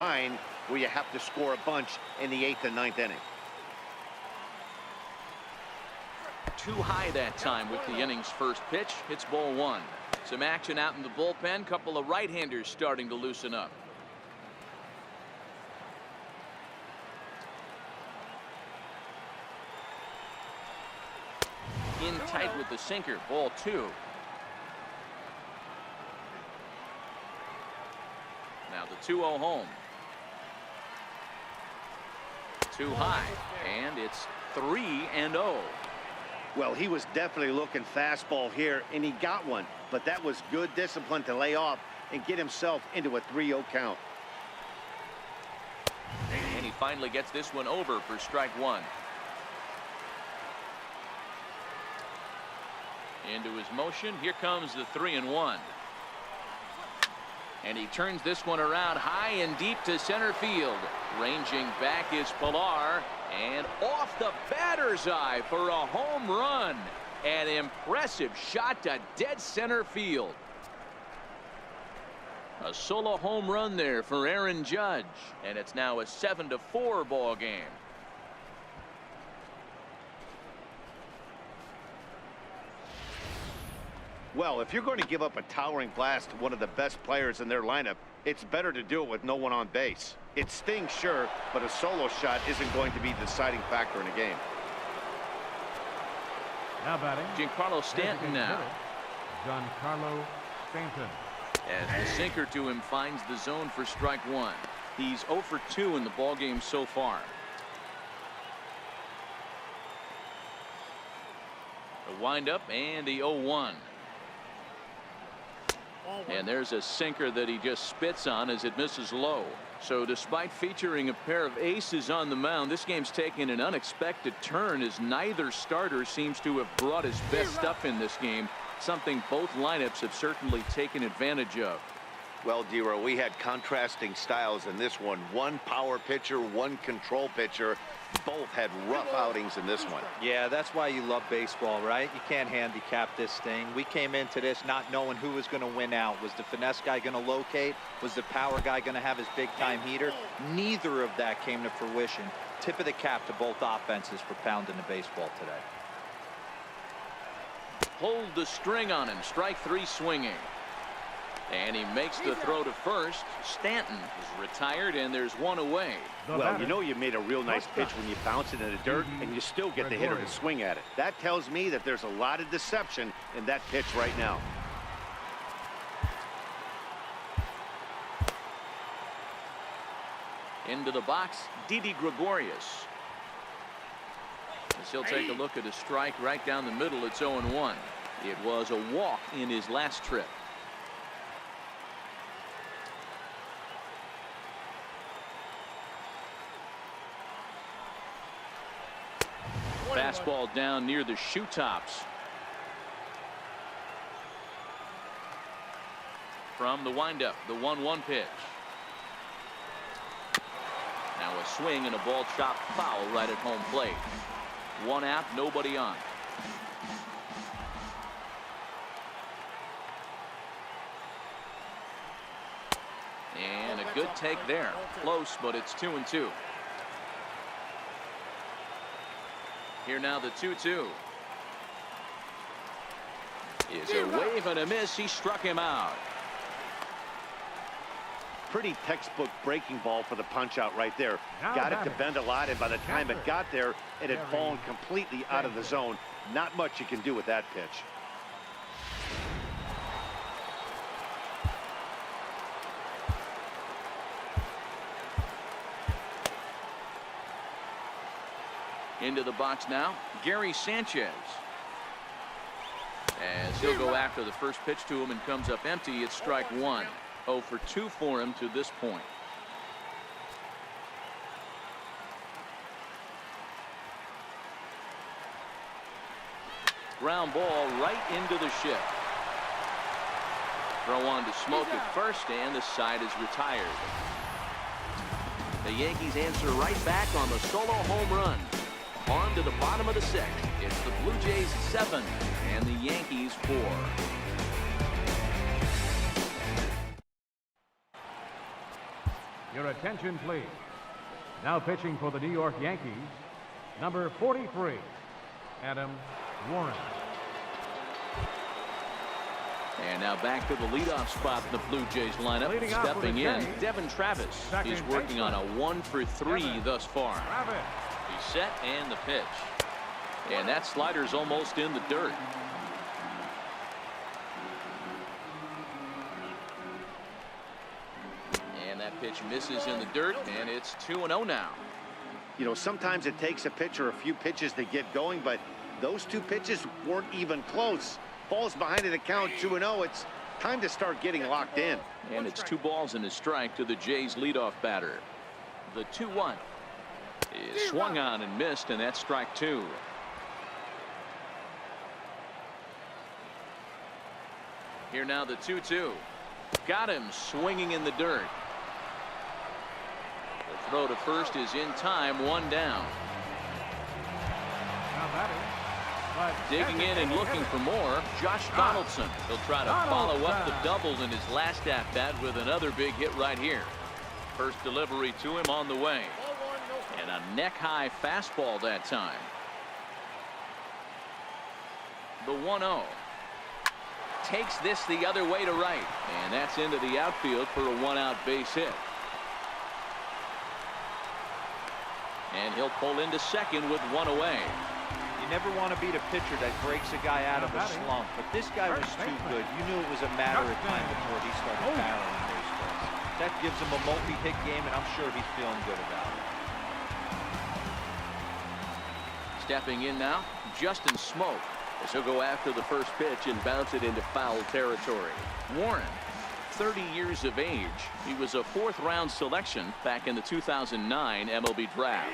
line where you have to score a bunch in the 8th and 9th inning. Too high that time with the inning's first pitch. It's ball one. Some action out in the bullpen. Couple of right-handers starting to loosen up. In tight with the sinker. Ball two. Now the 2-0 home. Too high, and it's 3-0. Well, he was definitely looking fastball here, and he got one. But that was good discipline to lay off and get himself into a 3-0 count. And he finally gets this one over for strike one. Into his motion. Here comes the 3-1. And he turns this one around high and deep to center field. Ranging back is Pilar. And off the batter's eye for a home run. An impressive shot to dead center field. A solo home run there for Aaron Judge. And it's now a 7-4 ball game. Well, if you're going to give up a towering blast to one of the best players in their lineup, it's better to do it with no one on base. It stings, sure, but a solo shot isn't going to be the deciding factor in a game. Now batting, Giancarlo Stanton now. Giancarlo Stanton. As the sinker to him finds the zone for strike one. He's 0 for 2 in the ballgame so far. The windup and the 0-1. And there's a sinker that he just spits on as it misses low. So despite featuring a pair of aces on the mound, this game's taken an unexpected turn as neither starter seems to have brought his best stuff in this game, something both lineups have certainly taken advantage of. Well, Dero, we had contrasting styles in this one. One power pitcher, one control pitcher. Both had rough outings in this one. Yeah, that's why you love baseball, right? You can't handicap this thing. We came into this not knowing who was going to win out. Was the finesse guy going to locate? Was the power guy going to have his big-time heater? Neither of that came to fruition. Tip of the cap to both offenses for pounding the baseball today. Pulled the string on him. Strike three swinging. And he makes the throw to first. Stanton is retired, and there's one away. Well, you know you made a real nice pitch when you bounce it in the dirt, and you still get the hitter to swing at it. That tells me that there's a lot of deception in that pitch right now. Into the box, DIDI Gregorius. As he'll take a look at a strike right down the middle. It's 0-1. It was a walk in his last trip. Fastball down near the shoe tops. From the windup, the 1-1 pitch. Now a swing and a ball chopped foul right at home plate. One out, nobody on. And a good take there. Close, but it's 2-2. Here now the 2-2. Is a wave and a miss. He struck him out. Pretty textbook breaking ball for the punch out right there. Got it to bend a lot, and by the time it got there, it had fallen completely out of the zone. Not much you can do with that pitch. Into the box now, Gary Sanchez. As he'll go after the first pitch to him and comes up empty. It's strike one. 0 for 2 for him to this point. Ground ball right into the shift. Throw on to SMOAK at first, and the side is retired. The Yankees answer right back on the solo home run. On to the bottom of the 6th. It's the Blue Jays 7 and the Yankees 4. Your attention, please. Now pitching for the New York Yankees, number 43, Adam Warren. And now back to the leadoff spot in the Blue Jays lineup. Stepping in, Devon Travis. He's working on a 1-for-3 thus far. He's set and the pitch. And that slider's almost in the dirt. And that pitch misses in the dirt, and it's 2-0 now. You know, sometimes it takes a pitcher a few pitches to get going, but those two pitches weren't even close. Ball's behind an account 2-0. It's time to start getting locked in. And it's 2 balls and a strike to the Jays leadoff batter. The 2-1 is swung on and missed, and that's strike 2. Here now the 2-2. Got him swinging in the dirt. The throw to first is in time, 1 down. Digging in and looking for more, Josh Donaldson. He'll try to follow up the double in his last at-bat with another big hit right here. First delivery to him on the way. And a neck-high fastball that time. The 1-0. Takes this the other way to right. And that's into the outfield for a 1-out base hit. And he'll pull into second with 1 away. You never want to beat a pitcher that breaks a guy out of a slump, but this guy was too good. You knew it was a matter of time before he started barreling baseballs. That gives him a multi-hit game, and I'm sure he's feeling good about it. Stepping in now, Justin SMOAK, as he'll go after the first pitch and bounce it into foul territory. Warren, 30 years of age. He was a 4th-round selection back in the 2009 MLB draft.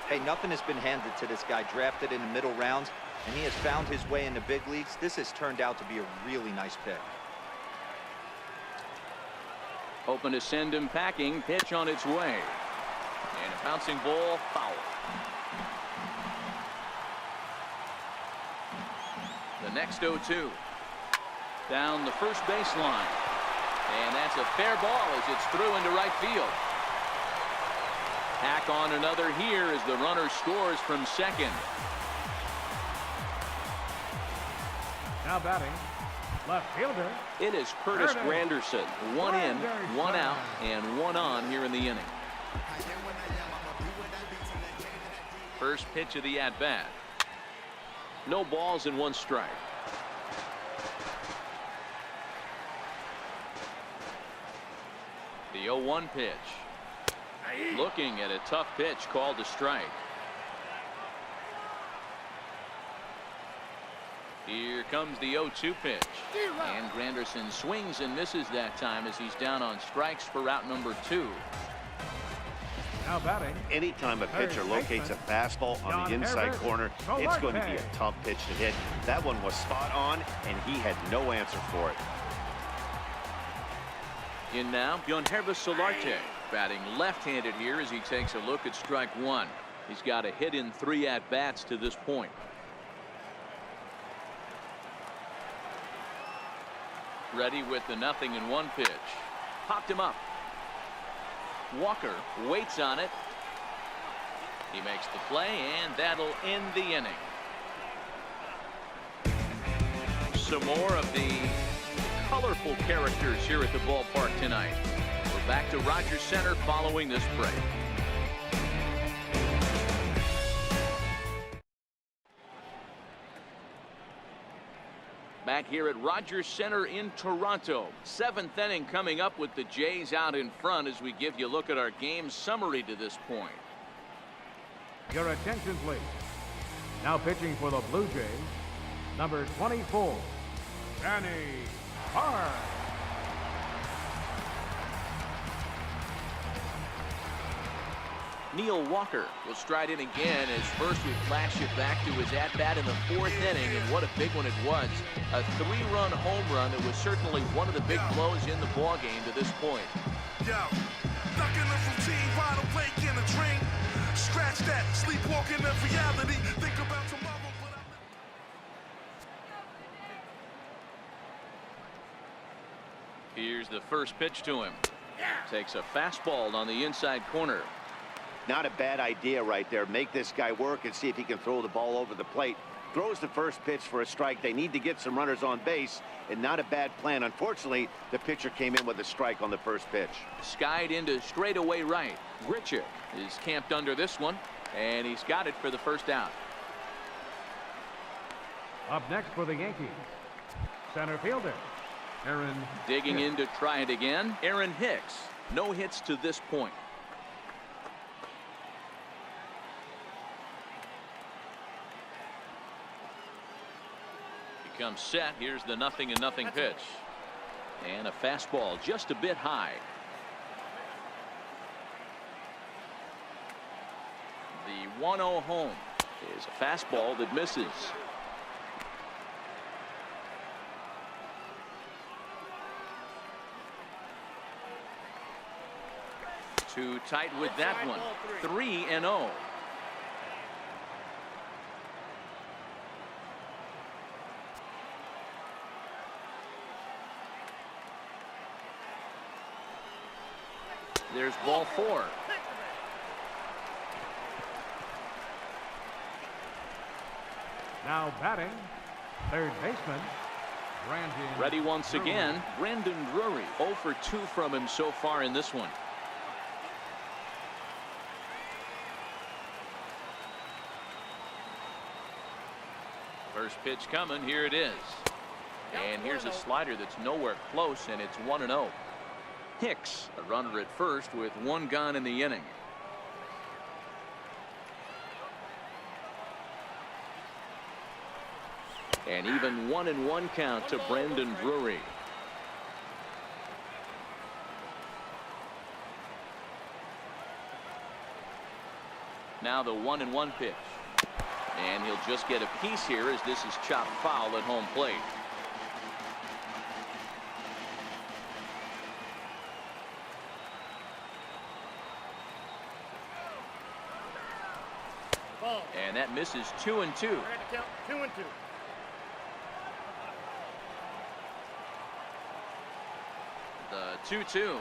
Hey, nothing has been handed to this guy. Drafted in the middle rounds, and he has found his way in the big leagues. This has turned out to be a really nice pick. Hoping to send him packing. Pitch on its way. And a bouncing ball, foul. The next 0-2. Down the first baseline. And that's a fair ball as it's through into right field. Hack on another here as the runner scores from second. Now batting, left fielder. It is Curtis Granderson. 1 in, 1 out, and 1 on here in the inning. First pitch of the at-bat. No balls and 1 strike. The 0-1 pitch. Looking at a tough pitch called a strike. Here comes the 0-2 pitch. And Granderson swings and misses that time as he's down on strikes for out number 2. Now batting. Anytime a pitcher locates a fastball on the inside corner, it's going to be a tough pitch to hit. That one was spot on, and he had no answer for it. In now, Solarte, batting left-handed here as he takes a look at strike 1. He's got a hit in 3 at-bats to this point. Ready with the 0-1 pitch. Popped him up. Walker waits on it. He makes the play, and that'll end the inning. Some more of the colorful characters here at the ballpark tonight. We're back to Rogers Center following this break. Back here at Rogers Center in Toronto. 7th inning coming up with the Jays out in front as we give you a look at our game summary to this point. Your attention, please. Now pitching for the Blue Jays, number 24, Danny Hart. Neil Walker will stride in again as first we flash it back to his at-bat in the 4th inning, and what a big one it was. A 3-run home run that was certainly one of the big blows in the ballgame to this point. Yo, stuck in the routine, wide awake in a dream. Scratch that, sleepwalking of reality. Think about tomorrow, but Here's the first pitch to him. Takes a fastball on the inside corner. Not a bad idea right there. Make this guy work and see if he can throw the ball over the plate. Throws the first pitch for a strike. They need to get some runners on base, and not a bad plan. Unfortunately, the pitcher came in with a strike on the first pitch. Skied into straightaway right. GRICHUK is camped under this one, and he's got it for the first out. Up next for the Yankees, center fielder Aaron Digging Hicks. in to try it again. Aaron Hicks. No hits to this point. Comes set. Here's the 0-0 pitch. And a fastball just a bit high. The 1-0 home is a fastball that misses. Too tight with that one. 3-0. There's ball 4. Now batting, third baseman Brandon. Ready once Drury. again, Brandon Drury. 0 for 2 from him so far in this one. First pitch coming. Here it is. And here's a slider that's nowhere close, and it's 1-0. Hicks, a runner at first with 1 gone in the inning. And even 1-1 count to Brandon Drury. Now the 1-1 pitch. And he'll just get a piece here as this is chopped foul at home plate. And that misses 2-2. 2-2. The 2-2.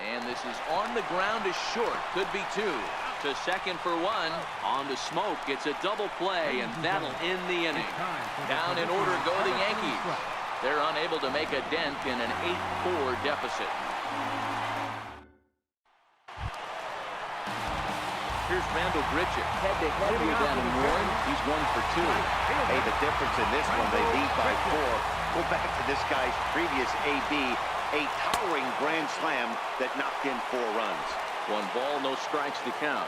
And this is on the ground is short. Could be 2. To second for 1. On to SMOAK. It's a double play, and that'll end the inning. Down in order go the Yankees. They're unable to make a dent in an 8-4 deficit. Here's Randal GRICHUK head-to-head with Adam Warren. He's 1 for 2. Hey, the difference in this one, they lead by 4. Go back to this guy's previous AB, a towering grand slam that knocked in 4 runs. 1 ball, no strikes to count.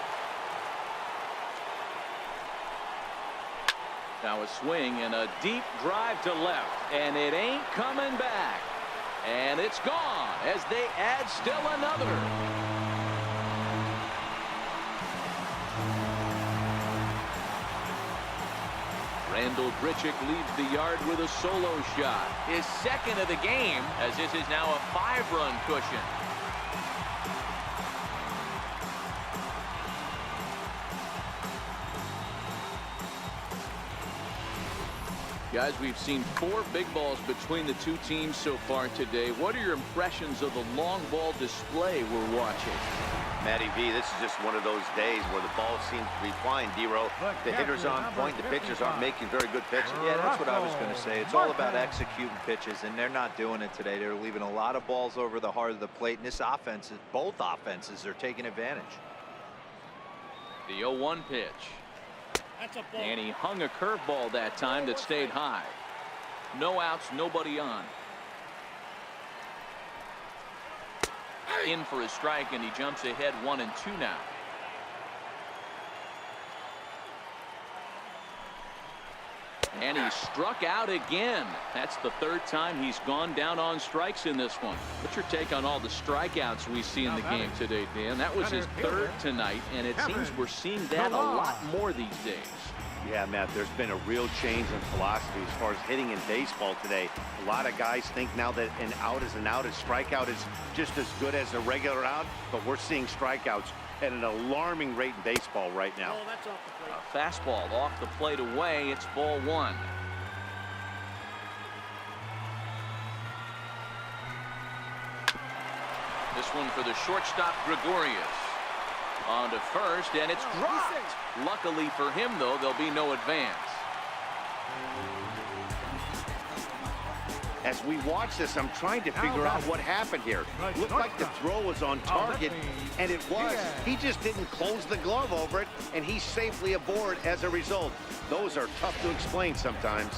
Now a swing and a deep drive to left, and it ain't coming back. And it's gone as they add still another. Randal GRICHUK leaves the yard with a solo shot. His second of the game, as this is now a 5-run cushion. Guys, we've seen 4 big balls between the 2 teams so far today. What are your impressions of the long ball display we're watching? Matty V, this is just one of those days where the ball seems to be flying, D-Row. The hitter's on point, the pitchers aren't making very good pitches. Yeah, that's what I was going to say. It's all about executing pitches, and they're not doing it today. They're leaving a lot of balls over the heart of the plate, and this offense, both offenses are taking advantage. The 0-1 pitch. And he hung a curveball that time that stayed high. No outs, nobody on. In for a strike, and he jumps ahead 1-2 now. And he struck out again. That's the 3rd time he's gone down on strikes in this one. What's your take on all the strikeouts we see in the game today, Dan? That was his 3rd tonight, and it seems we're seeing that a lot more these days. Yeah, Matt, there's been a real change in philosophy as far as hitting in baseball today. A lot of guys think now that an out is an out, a strikeout is just as good as a regular out, but we're seeing strikeouts at an alarming rate in baseball right now. Oh, that's off the plate. A fastball off the plate away. It's ball 1. The This one for the shortstop, Gregorius. On to first, and it's dropped. Luckily for him, though, there'll be no advance. As we watch this, I'm trying to figure out what happened here. Looked like the throw was on target, and it was. He just didn't close the glove over it, and he's safely aboard as a result. Those are tough to explain sometimes.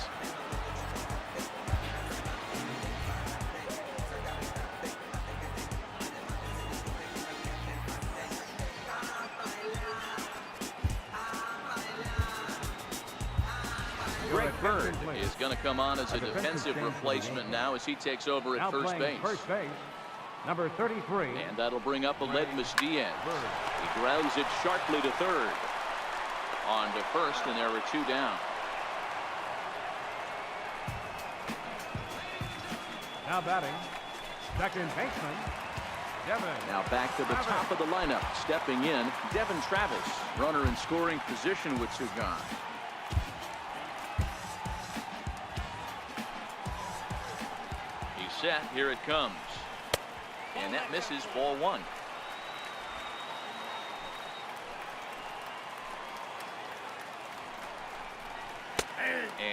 Greg Bird is going to come on as a defensive replacement now as he takes over at first base. Number 33. And that'll bring up Aledmus Diaz. He grounds it sharply to third. On to first, and there are 2 down. Now batting, second baseman, Devon. Now back to the top of the lineup. Stepping in, Devon Travis. Runner in scoring position with 2 gone. He's set. Here it comes. And that misses, ball 1.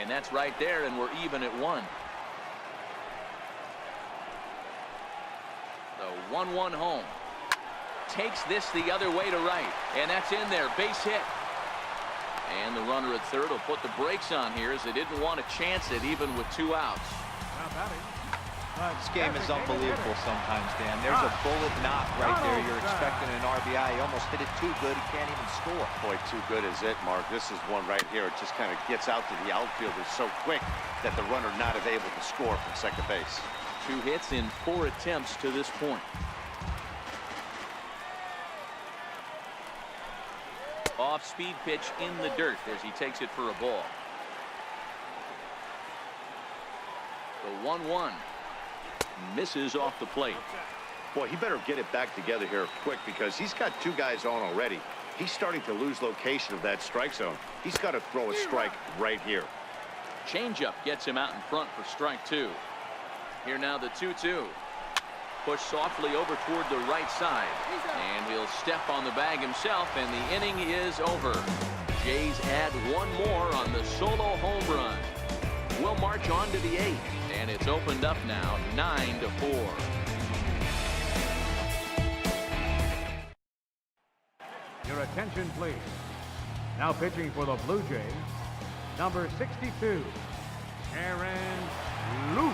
And that's right there, and we're even at 1. The 1-1 home. Takes this the other way to right, and that's in there. Base hit. And the runner at third will put the brakes on here as they didn't want to chance it even with 2 outs. Now batting. This game is unbelievable sometimes, Dan. There's a bullet knot right there. You're expecting an RBI. He almost hit it too good. He can't even score. Boy, too good is it, Mark. This is one right here. It just kind of gets out to the outfielder so quick that the runner not is able to score from second base. 2 hits in 4 attempts to this point. Off-speed pitch in the dirt as he takes it for a ball. The 1-1. Misses off the plate. Boy, he better get it back together here quick because he's got 2 guys on already. He's starting to lose location of that strike zone. He's got to throw a strike right here. Changeup gets him out in front for strike 2. Here now the 2-2. Push softly over toward the right side. And he'll step on the bag himself, and the inning is over. Jays add 1 more on the solo home run. We'll march on to the 8th, and it's opened up now 9-4. Your attention, please. Now pitching for the Blue Jays, number 62, Aaron Lou.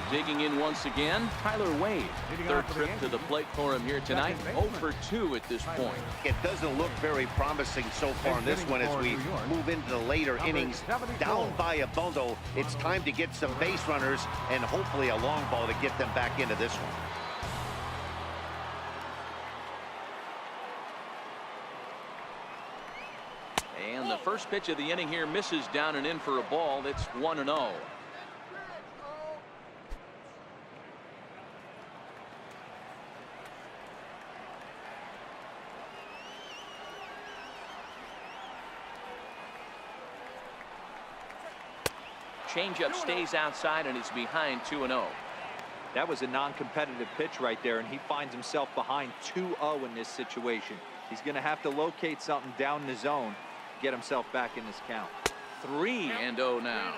Digging in once again, Tyler Wade. Third trip to the plate for him here tonight. 0 for 2 at this point. It doesn't look very promising so far in this one as we move into the later innings. Down by a bundle, it's time to get some base runners and hopefully a long ball to get them back into this one. And the first pitch of the inning here misses down and in for a ball. That's 1-0. Changeup stays outside, and it's behind 2-0. That was a non-competitive pitch right there, and he finds himself behind 2-0 in this situation. He's going to have to locate something down in the zone, get himself back in this count. 3-0 now.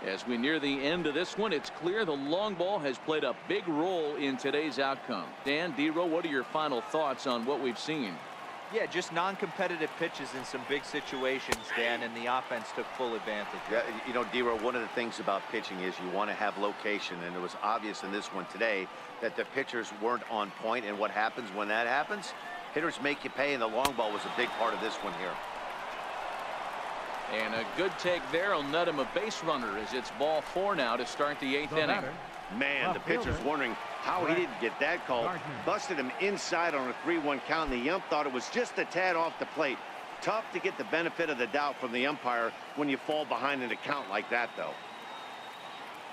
As we near the end of this one, it's clear the long ball has played a big role in today's outcome. Dan, D-Row, what are your final thoughts on what we've seen? Yeah, just non-competitive pitches in some big situations, Dan, and the offense took full advantage. Yeah, you know, D-Row, one of the things about pitching is you want to have location, and it was obvious in this one today that the pitchers weren't on point, and what happens when that happens? Hitters make you pay, and the long ball was a big part of this one here. And a good take there will net him a base runner as it's ball 4 now to start the 8th inning. Man, the pitcher's wondering how he didn't get that call. Busted him inside on a 3-1 count, and the ump thought it was just a tad off the plate. Tough to get the benefit of the doubt from the umpire when you fall behind in a count like that, though.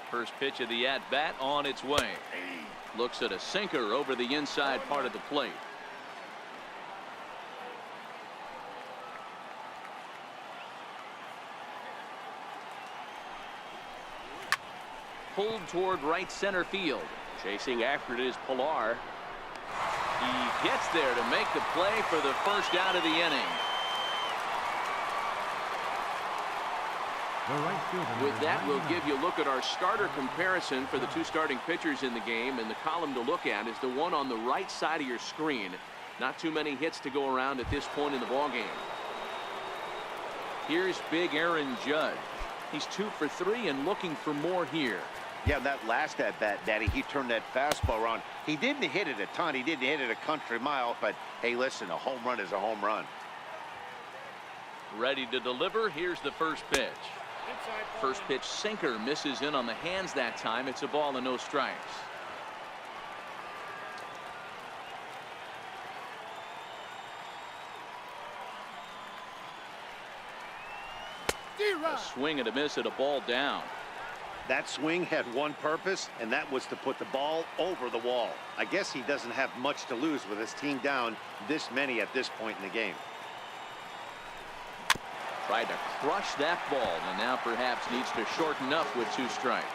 First pitch of the at-bat on its way. Looks at a sinker over the inside part of the plate. Pulled toward right center field. Chasing after it is Pilar. He gets there to make the play for the first out of the inning. With that, we'll give you a look at our starter comparison for the two starting pitchers in the game, and the column to look at is the one on the right side of your screen. Not too many hits to go around at this point in the ballgame. Here's big Aaron Judge. He's 2 for 3 and looking for more here. Yeah, that last at bat, Daddy, he turned that fastball around. He didn't hit it a ton. He didn't hit it a country mile, but hey, listen, a home run is a home run. Ready to deliver. Here's the first pitch. First pitch sinker misses in on the hands that time. It's a ball and no strikes. A swing and a miss at a ball down. That swing had one purpose, and that was to put the ball over the wall. I guess he doesn't have much to lose with his team down this many at this point in the game. Tried to crush that ball, and now perhaps needs to shorten up with 2 strikes.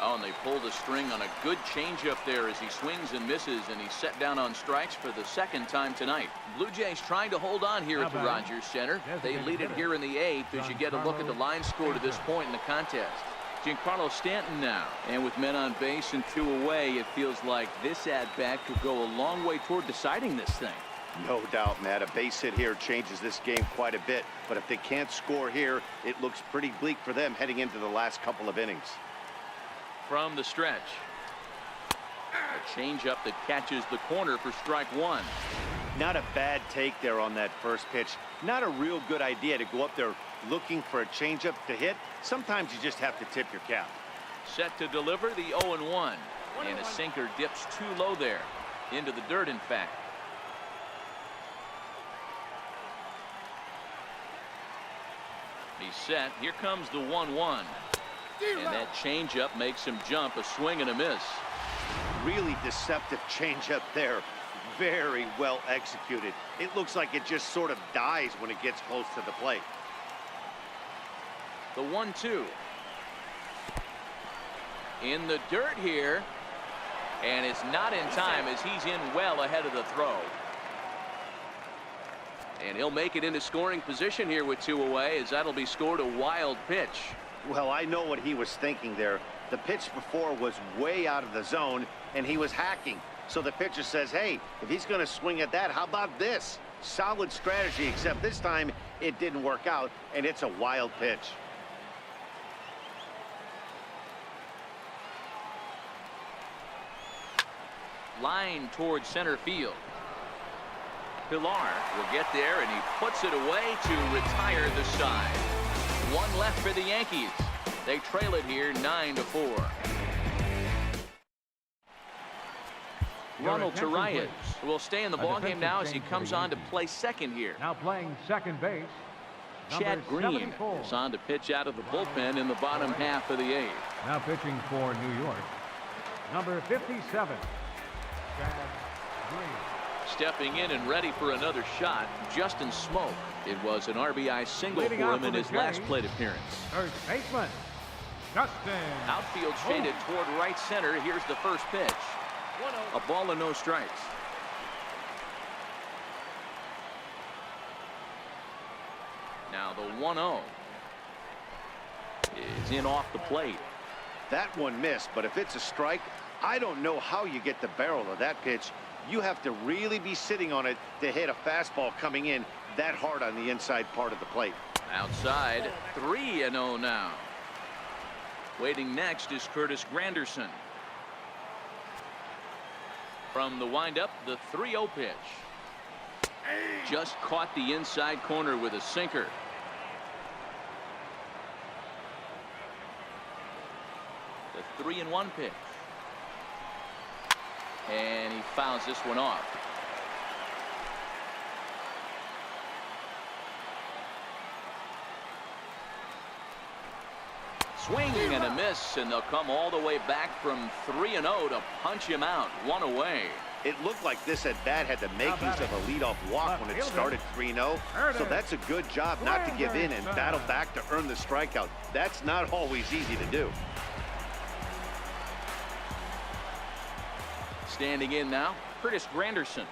Oh, and they pulled a string on a good changeup there as he swings and misses, and he's set down on strikes for the second time tonight. Blue Jays trying to hold on here at the Rogers Center. They lead it here in the 8th as you get a look at the line score to this point in the contest. Giancarlo Stanton now, and with men on base and 2 away, it feels like this at-bat could go a long way toward deciding this thing. No doubt, Matt. A base hit here changes this game quite a bit, but if they can't score here, it looks pretty bleak for them heading into the last couple of innings. From the stretch, a changeup that catches the corner for strike 1. Not a bad take there on that first pitch. Not a real good idea to go up there looking for a changeup to hit. Sometimes you just have to tip your cap. Set to deliver the 0-1, and a sinker dips too low there, into the dirt in fact. He's set. Here comes the 1-1. And that changeup makes him jump. A swing and a miss. Really deceptive changeup there. Very well executed. It looks like it just sort of dies when it gets close to the plate. The 1-2. In the dirt here. And it's not in time as he's in well ahead of the throw. And he'll make it into scoring position here with 2 away, as that'll be scored a wild pitch. Well, I know what he was thinking there. The pitch before was way out of the zone, and he was hacking. So the pitcher says, hey, if he's going to swing at that, how about this? Solid strategy, except this time it didn't work out, and it's a wild pitch. Line towards center field. Pilar will get there, and he puts it away to retire the side. 1 left for the Yankees. They trail it here 9-4. Ronald Torreyes will stay in the ballgame now as he comes on to play second here. Now playing second base, Chad Green is on to pitch out of the bullpen in the bottom half of the 8th. Now pitching for New York, number 57, Chad Green. Stepping in and ready for another shot, Justin SMOAK. It was an RBI single Leading for off him in for the his last Jays, plate appearance. First baseman, Justin. Outfield shaded toward right center. Here's the first pitch. A ball and no strikes. Now the 1-0 is in off the plate. That one missed, but if it's a strike, I don't know how you get the barrel of that pitch. You have to really be sitting on it to hit a fastball coming in that hard on the inside part of the plate. Outside, 3-0 now. Waiting next is Curtis Granderson. From the windup, the 3-0 pitch. Just caught the inside corner with a sinker. The 3-1 pitch. And he fouls this one off. Swing and a miss, and they'll come all the way back from 3-0 to punch him out. 1 away. It looked like this at bat had the makings of a leadoff walk when it started 3-0. So that's a good job not to give in and battle back to earn the strikeout. That's not always easy to do. Standing in now, GRANDERSON.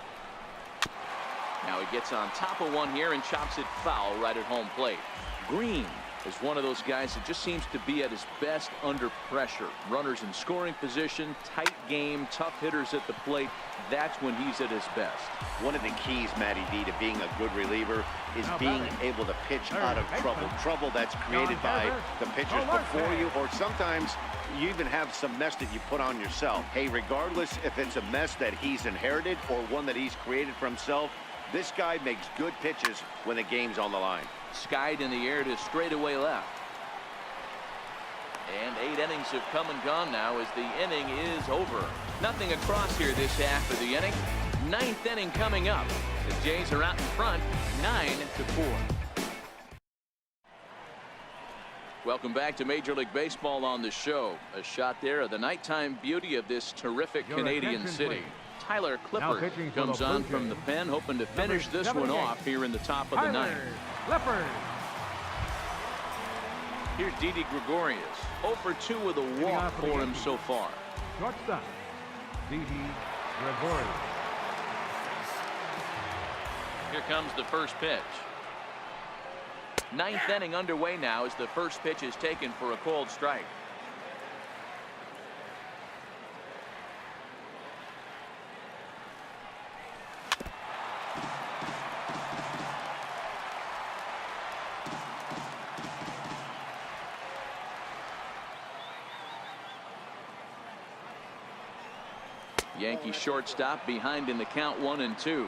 Now he gets on top of one here and chops it foul right at home plate. Green is one of those guys that just seems to be at his best under pressure. Runners in scoring position, tight game, tough hitters at the plate. That's when he's at his best. One of the keys, Matty D, to being a good reliever is being able to pitch out of trouble. Trouble that's created by the pitchers before you, or sometimes you even have some mess that you put on yourself. Hey, regardless if it's a mess that he's inherited or one that he's created for himself, this guy makes good pitches when the game's on the line. Skied in the air to straightaway left. And 8 innings have come and gone now as the inning is over. Nothing across here this half of the inning. 9th inning coming up. The Jays are out in front, 9-4. Welcome back to Major League Baseball on the show. A shot there of the nighttime beauty of this terrific Canadian city. Tyler Clippard comes on from the pen, hoping to finish this one off here in the top of the 9th. Here's DIDI Gregorius. 0 for 2 with a walk for him so far. Shortstop, DIDI Gregorius. Here comes the first pitch. 9th inning underway now as the first pitch is taken for a cold strike. Yankee shortstop behind in the count 1-2.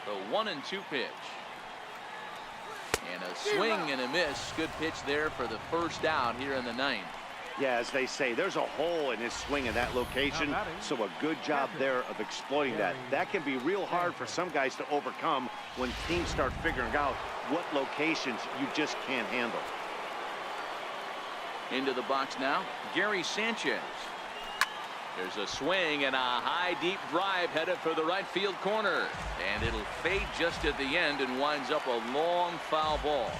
The 1-2 pitch. And a swing and a miss. Good pitch there for the first out here in the 9th. Yeah, as they say, there's a hole in his swing in that location, so a good job there of exploiting that. That can be real hard for some guys to overcome when teams start figuring out what locations you just can't handle. Into the box now, Gary Sanchez. There's a swing and a high deep drive headed for the right field corner, and it'll fade just at the end and winds up a long foul ball.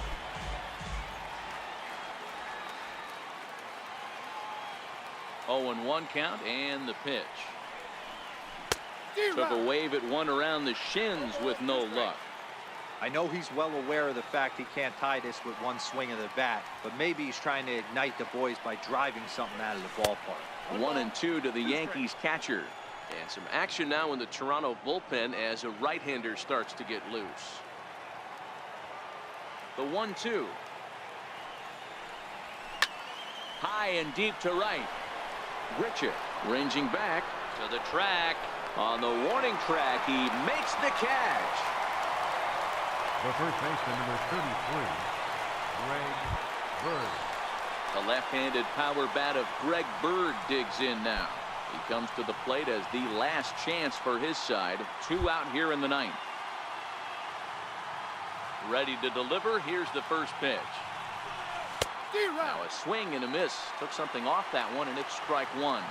Oh, and 1 count, and the pitch. Took a wave at one around the shins with no luck. I know he's well aware of the fact he can't tie this with one swing of the bat, but maybe he's trying to ignite the boys by driving something out of the ballpark. 1-2 to the Yankees catcher. And some action now in the Toronto bullpen as a right-hander starts to get loose. The 1-2. High and deep to right. GRICHUK ranging back to the track. On the warning track, he makes the catch. The first baseman, number 33, Greg Bird. The left-handed power bat of Greg Bird digs in now. He comes to the plate as the last chance for his side. 2 out here in the 9th. Ready to deliver. Here's the first pitch. Now a swing and a miss. Took something off that one, and it's strike 1.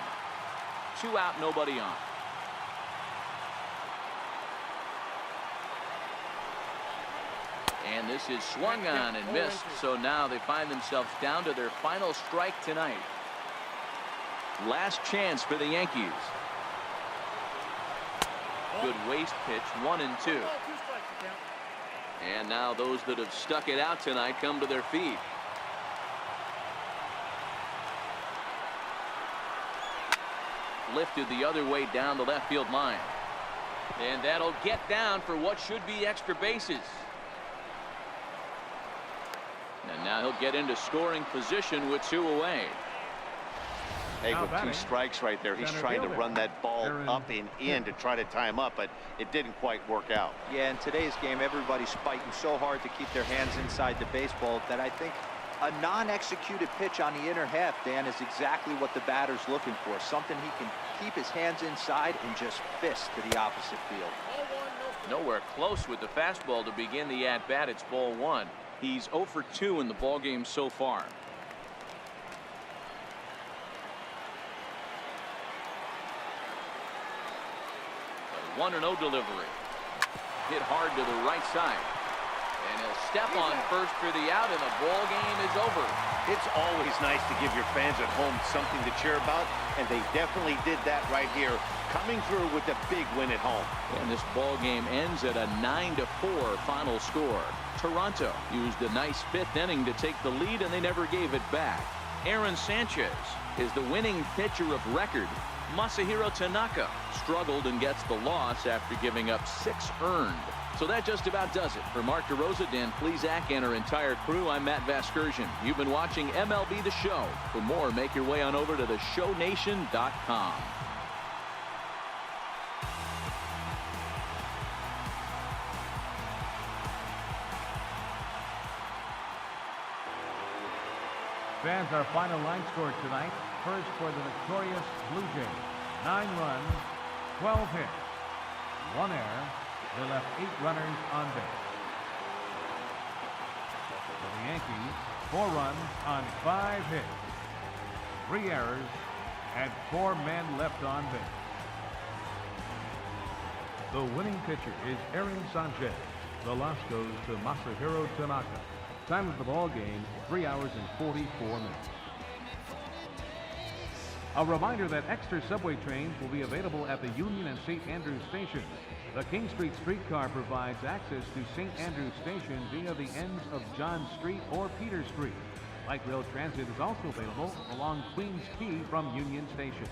2 out, nobody on. And this is swung on and missed. So now they find themselves down to their final strike tonight. Last chance for the Yankees. Good waste pitch, 1-2. And now those that have stuck it out tonight come to their feet. Lifted the other way down the left field line. And that'll get down for what should be extra bases. And now he'll get into scoring position with 2 away. Hey, with 2 strikes right there, he's trying to run that ball up and in to try to tie him up, but it didn't quite work out. Yeah, in today's game, everybody's fighting so hard to keep their hands inside the baseball that I think A non-executed pitch on the inner half, Dan, is exactly what the batter's looking for. Something he can keep his hands inside and just fist to the opposite field. Nowhere close with the fastball to begin the at-bat. It's ball 1. He's 0 for 2 in the ball game so far. A 1-0 delivery. Hit hard to the right side. And he'll step on first for the out, and the ball game is over. It's always nice to give your fans at home something to cheer about, and they definitely did that right here, coming through with a big win at home. And this ball game ends at a 9-4 final score. Toronto used a nice 5th inning to take the lead, and they never gave it back. Aaron Sanchez is the winning pitcher of record. Masahiro Tanaka struggled and gets the loss after giving up 6 earned. So that just about does it. For Mark DeRosa, Dan Plesac, and our entire crew, I'm Matt Vasgersian. You've been watching MLB The Show. For more, make your way on over to theshownation.com. Fans, our final line score tonight. First for the victorious Blue Jays. 9 runs, 12 hits, 1 error. They left 8 runners on base. For the Yankees, 4 runs on 5 hits, 3 errors, and 4 men left on base. The winning pitcher is Aaron Sanchez. The loss goes to Masahiro Tanaka. Time of the ball game, 3 hours and 44 minutes. A reminder that extra subway trains will be available at the Union and St. Andrews stations. The King Street streetcar provides access to St. Andrews Station via the ends of John Street or Peter Street. Light rail transit is also available along Queens Quay from Union Station.